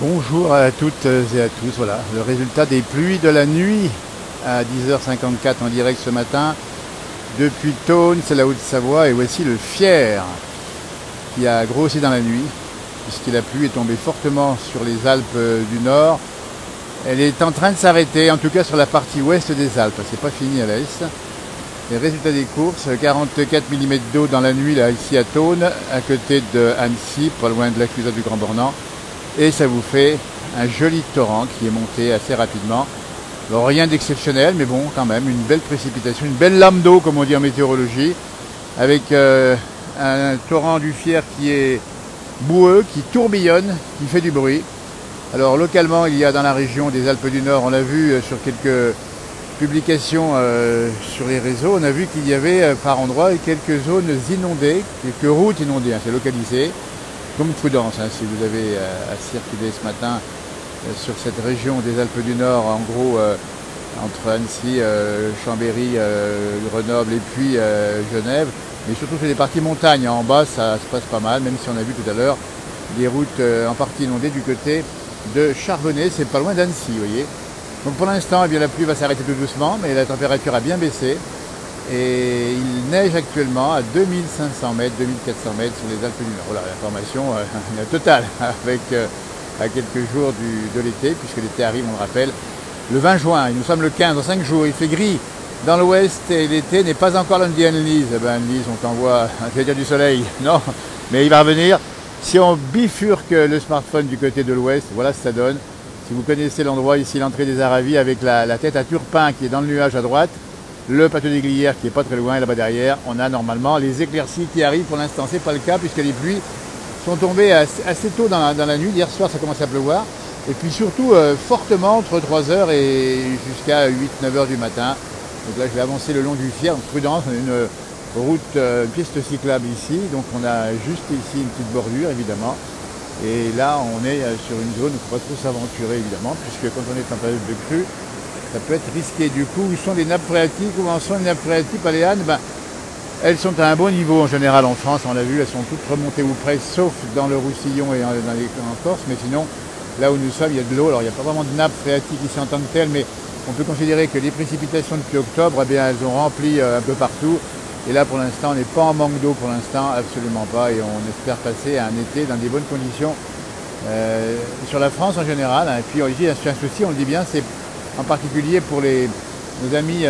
Bonjour à toutes et à tous, voilà le résultat des pluies de la nuit à 10h54 en direct ce matin depuis Thônes, c'est la Haute-Savoie, et voici le Fier qui a grossi dans la nuit puisque la pluie est tombée fortement sur les Alpes du Nord. Elle est en train de s'arrêter, en tout cas sur la partie ouest des Alpes, c'est pas fini à l'est. Les résultats des courses, 44 mm d'eau dans la nuit là ici à Thônes, à côté de Annecy, pas loin de l'accusat du Grand Bornand. Et ça vous fait un joli torrent qui est monté assez rapidement. Alors, rien d'exceptionnel, mais bon, quand même, une belle précipitation, une belle lame d'eau, comme on dit en météorologie, avec un torrent du Fier qui est boueux, qui tourbillonne, qui fait du bruit. Alors, localement, il y a dans la région des Alpes du Nord, on l'a vu sur quelques publications sur les réseaux, on a vu qu'il y avait par endroits quelques zones inondées, quelques routes inondées, hein, c'est localisé. Donc prudence, hein, si vous avez à circuler ce matin sur cette région des Alpes du Nord, en gros entre Annecy, Chambéry, Grenoble et puis Genève, mais surtout sur les parties montagnes, en bas ça se passe pas mal, même si on a vu tout à l'heure des routes en partie inondées du côté de Charbonnet, c'est pas loin d'Annecy, vous voyez. Donc pour l'instant, eh bien, la pluie va s'arrêter tout doucement, mais la température a bien baissé. Et il neige actuellement à 2500 mètres, 2400 mètres sur les Alpes du Nord. Voilà, l'information est totale avec à quelques jours de l'été, puisque l'été arrive, on le rappelle, le 20 juin. Et nous sommes le 15, dans 5 jours. Il fait gris dans l'ouest et l'été n'est pas encore lundi à Annelise. Eh bien, Annelise, on t'envoie, je vais dire du soleil, non, mais il va revenir. Si on bifurque le smartphone du côté de l'ouest, voilà ce que ça donne. Si vous connaissez l'endroit ici, l'entrée des Aravis, avec la tête à Turpin qui est dans le nuage à droite, le plateau des Glières qui est pas très loin, là-bas derrière, on a normalement les éclaircies qui arrivent. Pour l'instant, c'est pas le cas puisque les pluies sont tombées assez tôt dans la nuit. Hier soir, ça commence à pleuvoir. Et puis surtout, fortement entre 3h et jusqu'à 8-9h du matin. Donc là, je vais avancer le long du Fier. Donc, prudence, on a une route, une piste cyclable ici. Donc on a juste ici une petite bordure, évidemment. Et là, on est sur une zone où il ne faut pas trop s'aventurer, évidemment, puisque quand on est en période de crue, ça peut être risqué. Du coup, où sont les nappes phréatiques? Où en sont les nappes phréatiques, Paléane? Ben, elles sont à un bon niveau en général en France, on l'a vu, elles sont toutes remontées ou presque, sauf dans le Roussillon et en Corse, mais sinon, là où nous sommes, il y a de l'eau. Alors, il n'y a pas vraiment de nappes phréatiques ici en tant que telles, mais on peut considérer que les précipitations depuis octobre, eh bien, elles ont rempli un peu partout. Et là, pour l'instant, on n'est pas en manque d'eau, pour l'instant, absolument pas, et on espère passer à un été dans des bonnes conditions sur la France en général. Hein. Et puis, ici, c'est un souci, on le dit bien, c'est en particulier pour nos amis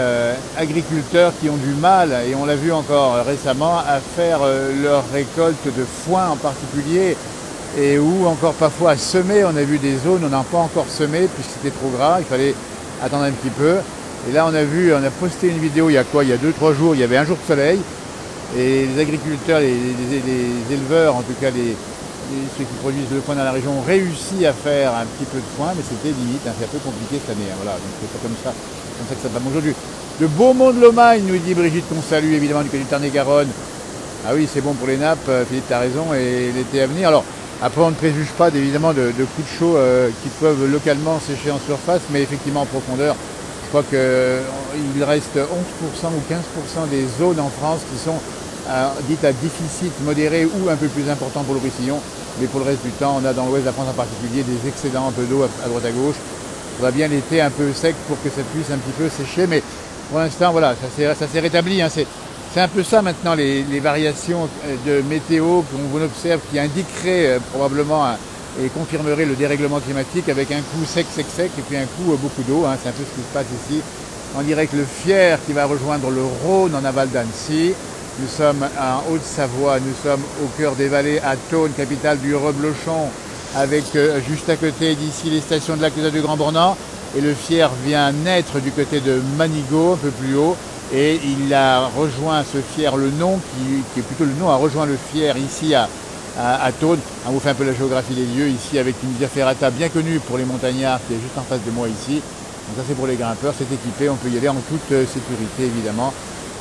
agriculteurs qui ont du mal, et on l'a vu encore récemment, à faire leur récolte de foin en particulier, et ou encore parfois à semer. On a vu des zones où on n'a pas encore semé puisque c'était trop gras, il fallait attendre un petit peu. Et là on a posté une vidéo il y a 2-3 jours, il y avait un jour de soleil, et les agriculteurs, les éleveurs, en tout cas ceux qui produisent le foin dans la région, ont réussi à faire un petit peu de foin, mais c'était limite, hein, c'est un peu compliqué cette année. Hein, voilà, donc c'est pas comme ça que ça va aujourd'hui. De Beaumont-de-Lomagne, nous dit Brigitte, qu'on salue évidemment du côté du Tarn-et-Garonne. Ah oui, c'est bon pour les nappes, Philippe, tu as raison, et l'été à venir. Alors, après, on ne préjuge pas évidemment de coups de chaud qui peuvent localement sécher en surface, mais effectivement en profondeur, je crois qu'il reste 11% ou 15% des zones en France qui sont dites à déficit modéré ou un peu plus important pour le Roussillon, mais pour le reste du temps, on a dans l'ouest de la France en particulier des excédents un peu d'eau à droite à gauche. Il faudra bien l'été un peu sec pour que ça puisse un petit peu sécher, mais pour l'instant, voilà, ça s'est rétabli. Hein. C'est un peu ça maintenant, les variations de météo qu'on observe, qui indiqueraient probablement et confirmeraient le dérèglement climatique, avec un coup sec, et puis un coup beaucoup d'eau. Hein. C'est un peu ce qui se passe ici. En direct, le Fier qui va rejoindre le Rhône en aval d'Annecy. Nous sommes en Haute-Savoie, nous sommes au cœur des vallées, à Thônes, capitale du Reblochon, avec juste à côté d'ici les stations de l'accusat du Grand Bornand. Et le Fier vient naître du côté de Manigot, un peu plus haut. Et il a rejoint ce Fier, le nom, qui est plutôt le nom, a rejoint le Fier ici à Thônes. On vous fait un peu la géographie des lieux, ici avec une via ferrata bien connue pour les montagnards, qui est juste en face de moi ici. Donc ça c'est pour les grimpeurs, c'est équipé, on peut y aller en toute sécurité évidemment.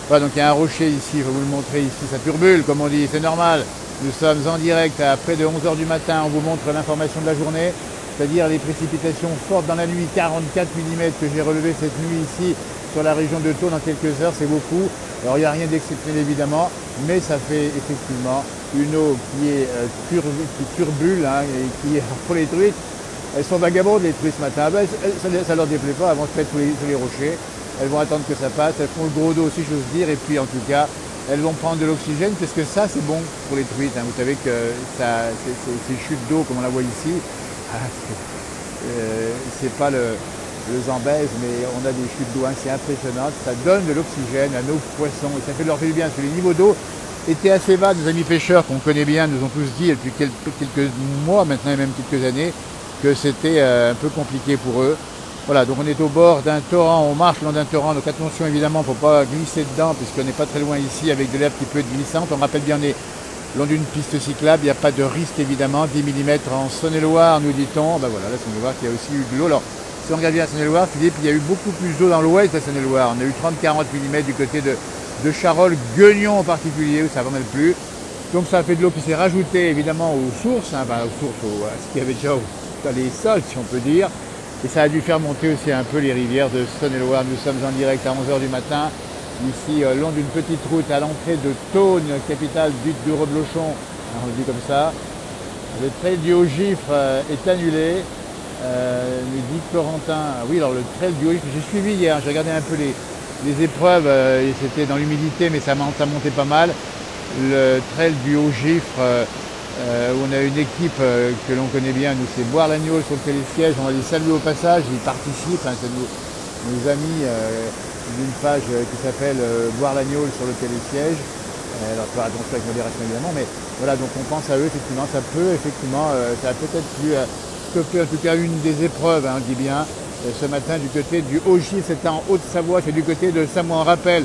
Voilà, donc il y a un rocher ici, je vais vous le montrer ici, ça turbule comme on dit, c'est normal. Nous sommes en direct à près de 11h du matin, on vous montre l'information de la journée, c'est-à-dire les précipitations fortes dans la nuit, 44 mm que j'ai relevé cette nuit ici sur la région de Thônes en quelques heures, c'est beaucoup. Alors il n'y a rien d'exceptionnel évidemment, mais ça fait effectivement une eau qui turbule, hein, et qui, pour les truites, Elles sont vagabondes les truies ce matin. Ben, ça leur déplaît pas, elles vont se mettre sur les rochers. Elles vont attendre que ça passe, elles font le gros dos si j'ose dire, et puis en tout cas, elles vont prendre de l'oxygène, parce que ça c'est bon pour les truites. Hein. Vous savez que ces chutes d'eau, comme on la voit ici, c'est pas le Zambèze, mais on a des chutes d'eau assez impressionnantes. Ça donne de l'oxygène à nos poissons, et ça fait leur du bien, parce que les niveaux d'eau étaient assez bas. Nos amis pêcheurs qu'on connaît bien nous ont tous dit depuis quelques mois maintenant, et même quelques années, que c'était un peu compliqué pour eux. Voilà, donc on est au bord d'un torrent, on marche le long d'un torrent, donc attention évidemment, il ne faut pas glisser dedans puisqu'on n'est pas très loin ici avec de l'herbe qui peut être glissante. On rappelle bien, on est le long d'une piste cyclable, il n'y a pas de risque évidemment, 10 mm en Saône-et-Loire nous dit-on. Ben voilà, là Saône-et-Loire qui a aussi eu de l'eau. Alors si on regarde bien la Saône-et-Loire, Philippe, il y a eu beaucoup plus d'eau dans l'ouest de la Saône-et-Loire. On a eu 30-40 mm du côté de Charolles, Gueugnon en particulier, où ça va même plus. Donc ça a fait de l'eau qui s'est rajoutée évidemment aux sources, hein, enfin aux sources, à ce qu'il y avait déjà dans les sols si on peut dire. Et ça a dû faire monter aussi un peu les rivières de Saône-et-Loire. Nous sommes en direct à 11 h du matin, ici le long d'une petite route à l'entrée de Thônes, capitale du Reblochon, on le dit comme ça. Le trail du Haut-Gifre est annulé, nous dit Corentin. Oui, alors le trail du Haut-Gifre, j'ai suivi hier, j'ai regardé un peu les épreuves, et c'était dans l'humidité, mais ça montait pas mal. Le trail du Haut-Gifre, où on a une équipe que l'on connaît bien, nous c'est Boire-l'Agneau sur le télésiège, on va les saluer au passage, ils participent, hein, c'est nos amis d'une page qui s'appelle Boire-l'Agneau sur le télésiège. Alors faire attention avec modération évidemment, mais voilà, donc on pense à eux effectivement, ça peut effectivement, ça a peut-être pu stopper en tout cas une des épreuves, hein, on dit bien, ce matin du côté du Haut-Gifre, c'était en Haute-Savoie, c'est du côté de Samoa, on rappelle.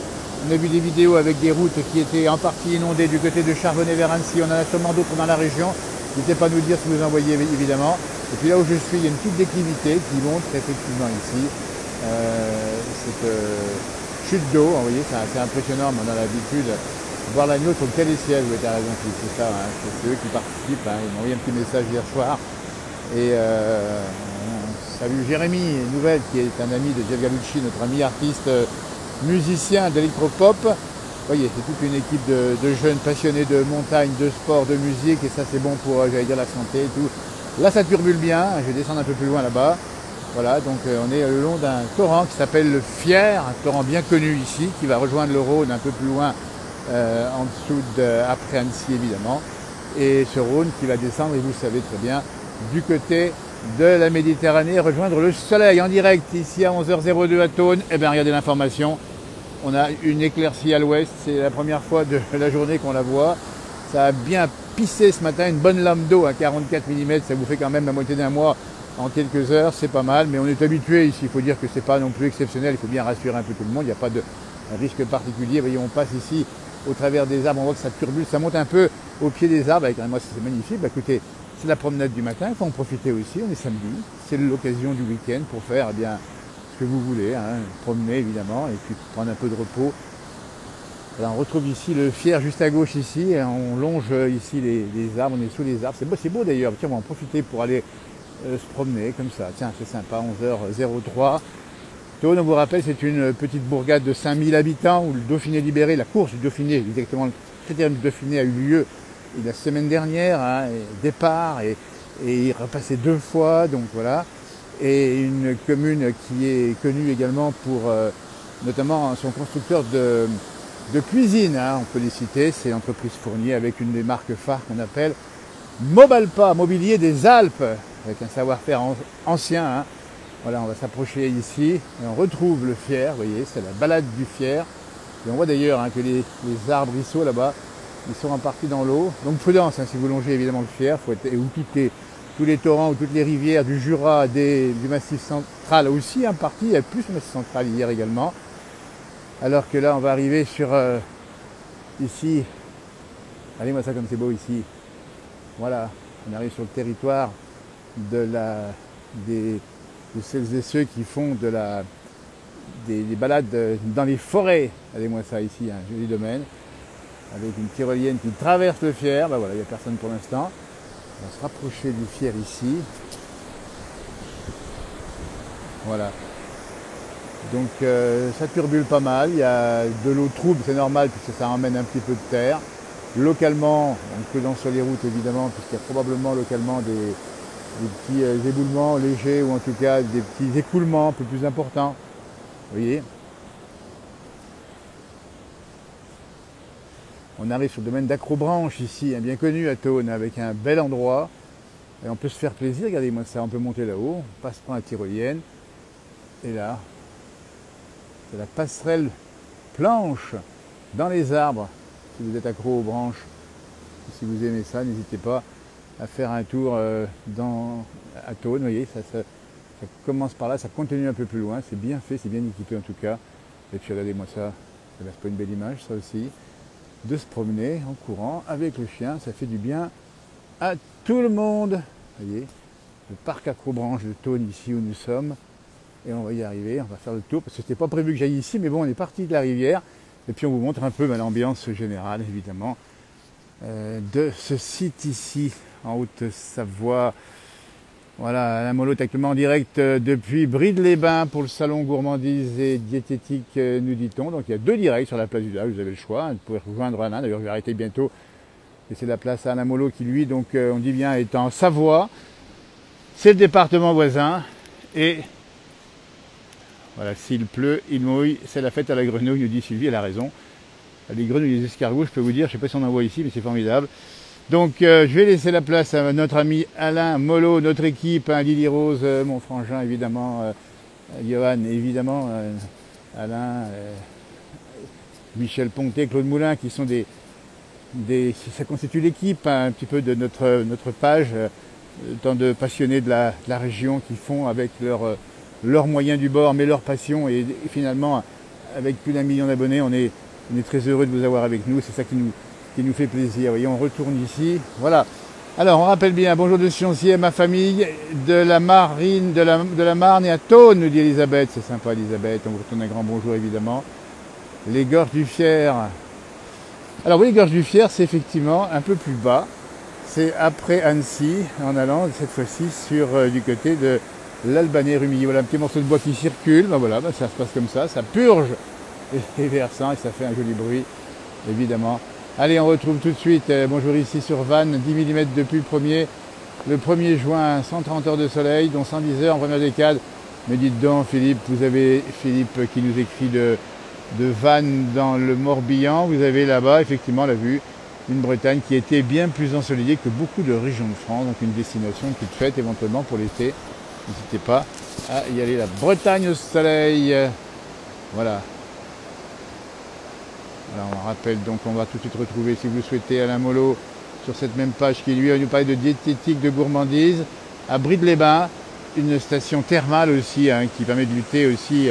On a vu des vidéos avec des routes qui étaient en partie inondées du côté de Charbonnet vers Annecy. On en a sûrement d'autres dans la région. N'hésitez pas à nous dire si vous en voyez évidemment. Et puis là où je suis, il y a une petite déclivité qui montre effectivement ici cette chute d'eau. Vous voyez, c'est assez impressionnant, mais on a l'habitude de voir l'agneau sur le télésiège. Vous avez raison, c'est ça, hein, c'est eux qui participent. Hein. Ils m'ont envoyé un petit message hier soir. Et salut Jérémy Nouvelle, qui est un ami de Jeff Galucci, notre ami artiste. Musicien d'électropop. Vous voyez, c'est toute une équipe de jeunes passionnés de montagne, de sport, de musique, et ça c'est bon pour, j'allais dire, la santé et tout. Là ça turbule bien, je vais descendre un peu plus loin là-bas. Voilà, donc on est le long d'un torrent qui s'appelle le Fier, un torrent bien connu ici, qui va rejoindre le Rhône un peu plus loin, en dessous après Annecy évidemment. Et ce Rhône qui va descendre, et vous le savez très bien, du côté de la Méditerranée, rejoindre le soleil en direct ici à 11 h 02 à Thônes. Eh bien regardez l'information. On a une éclaircie à l'ouest, c'est la première fois de la journée qu'on la voit. Ça a bien pissé ce matin, une bonne lame d'eau à 44 mm, ça vous fait quand même la moitié d'un mois en quelques heures, c'est pas mal, mais on est habitué ici, il faut dire que c'est pas non plus exceptionnel, il faut bien rassurer un peu tout le monde, il n'y a pas de risque particulier. Vous voyez, on passe ici au travers des arbres, on voit que ça turbule, ça monte un peu au pied des arbres, moi c'est magnifique. Bah, écoutez, c'est la promenade du matin, il faut en profiter aussi, on est samedi, c'est l'occasion du week-end pour faire eh bien, ce que vous voulez, hein, promener évidemment, et puis prendre un peu de repos. Alors, on retrouve ici le Fier juste à gauche ici, et on longe ici les arbres, on est sous les arbres, c'est beau d'ailleurs, tiens, on va en profiter pour aller se promener comme ça, tiens c'est sympa, 11 h 03. Thônes, on vous rappelle, c'est une petite bourgade de 5000 habitants où le Dauphiné libéré, la course du Dauphiné, exactement le critérium du Dauphiné a eu lieu la semaine dernière, hein, départ, et il repassait 2 fois, donc voilà. Et une commune qui est connue également pour notamment son constructeur de cuisine, hein, on peut les citer, c'est l'entreprise Fournier avec une des marques phares qu'on appelle Mobalpa, Mobilier des Alpes, avec un savoir-faire ancien. Hein. Voilà, on va s'approcher ici et on retrouve le Fier, vous voyez, c'est la balade du Fier. Et on voit d'ailleurs hein, que les arbrisseaux là-bas, ils sont en partie dans l'eau. Donc prudence, hein, si vous longez évidemment le Fier, faut être, ou tous les torrents ou toutes les rivières du Jura, du Massif central aussi en partie, il y a plus le Massif central hier également. Alors que là, on va arriver sur ici, regardez-moi ça comme c'est beau ici. Voilà, on arrive sur le territoire de celles et ceux qui font des balades dans les forêts. Regardez-moi ça ici, un joli domaine, avec une tyrolienne qui traverse le Fier. Ben voilà, il n'y a personne pour l'instant. On va se rapprocher du Fier ici. Voilà. Donc ça turbule pas mal, il y a de l'eau trouble, c'est normal puisque ça emmène un petit peu de terre. Localement, on peut dans sur les routes évidemment, puisqu'il y a probablement localement des petits éboulements légers ou en tout cas des petits écoulements un peu plus importants. Vous voyez? On arrive sur le domaine d'Acrobranche ici, bien connu à Thônes, avec un bel endroit. Et on peut se faire plaisir, regardez-moi ça, on peut monter là-haut, on passe par la tyrolienne. Et là, c'est la passerelle planche dans les arbres. Si vous êtes accro aux branches, si vous aimez ça, n'hésitez pas à faire un tour à Thônes. Vous voyez, ça commence par là, ça continue un peu plus loin. C'est bien fait, c'est bien équipé en tout cas. Et puis regardez-moi ça, ça laisse pas une belle image ça aussi. De se promener en courant avec le chien, ça fait du bien à tout le monde. Vous voyez, le parc Acrobranche de Thônes ici où nous sommes. Et on va y arriver, on va faire le tour, parce que c'était pas prévu que j'aille ici, mais bon, on est parti de la rivière. Et puis on vous montre un peu l'ambiance générale, évidemment, de ce site ici, en Haute-Savoie. Voilà, Alain Molot est actuellement en direct depuis Brides-les-Bains pour le salon gourmandise et diététique, nous dit-on. Donc il y a 2 directs sur la place du village, vous avez le choix. Vous pouvez rejoindre Alain, d'ailleurs je vais arrêter bientôt. Laisser la place à Alain Molot qui lui, donc on dit bien, est en Savoie. C'est le département voisin. Et voilà, s'il pleut, il mouille, c'est la fête à la grenouille, nous dit Sylvie, elle a raison. Les grenouilles et les escargots, je peux vous dire, je ne sais pas si on en voit ici, mais c'est formidable. Donc je vais laisser la place à notre ami Alain Molot, notre équipe, Lily Rose, mon frangin évidemment, Johan évidemment, Alain, Michel Pontet, Claude Moulin, qui sont ça constitue l'équipe un petit peu de notre page, tant de passionnés de la région qui font avec leurs moyens du bord, mais leur passion, et finalement avec plus d'1 million d'abonnés, on est très heureux de vous avoir avec nous, c'est ça qui nous fait plaisir. Vous voyez, on retourne ici, voilà. Alors on rappelle bien, bonjour de Sioncier, ma famille de la Marne et à Thônes, nous dit Elisabeth, c'est sympa Elisabeth, on vous retourne un grand bonjour évidemment. Les Gorges du Fier. Alors oui, les Gorges du Fier, c'est effectivement un peu plus bas, c'est après Annecy, en allant cette fois-ci du côté de l'Albanais-Rumilly. Voilà un petit morceau de bois qui circule, ben voilà, ça se passe comme ça purge les versants et ça fait un joli bruit, évidemment. Allez, on retrouve tout de suite, bonjour ici sur Vannes, 10 mm depuis le 1er juin, 130 heures de soleil, dont 110 heures en première décade. Mais dites donc Philippe, vous avez Philippe qui nous écrit de Vannes dans le Morbihan, vous avez là-bas effectivement la vue d'une Bretagne qui était bien plus ensoleillée que beaucoup de régions de France, donc une destination toute faite éventuellement pour l'été. N'hésitez pas à y aller, la Bretagne au soleil, voilà. Alors on rappelle donc, on va tout de suite retrouver, si vous souhaitez, Alain Molot sur cette même page qui lui va nous parler de diététique, de gourmandise, à Brides-les-Bains, une station thermale aussi, qui permet de lutter aussi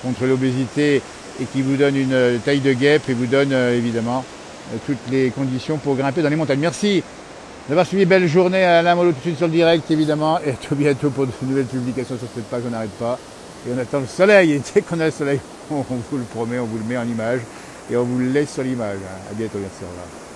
contre l'obésité et qui vous donne une taille de guêpe et vous donne évidemment toutes les conditions pour grimper dans les montagnes. Merci d'avoir suivi, belle journée à Alain Molot tout de suite sur le direct évidemment, et à tout bientôt pour de nouvelles publications sur cette page, on n'arrête pas. Et on attend le soleil, et dès qu'on a le soleil, on vous le promet, on vous le met en image. Et on vous le laisse sur l'image. À bientôt, merci, au revoir.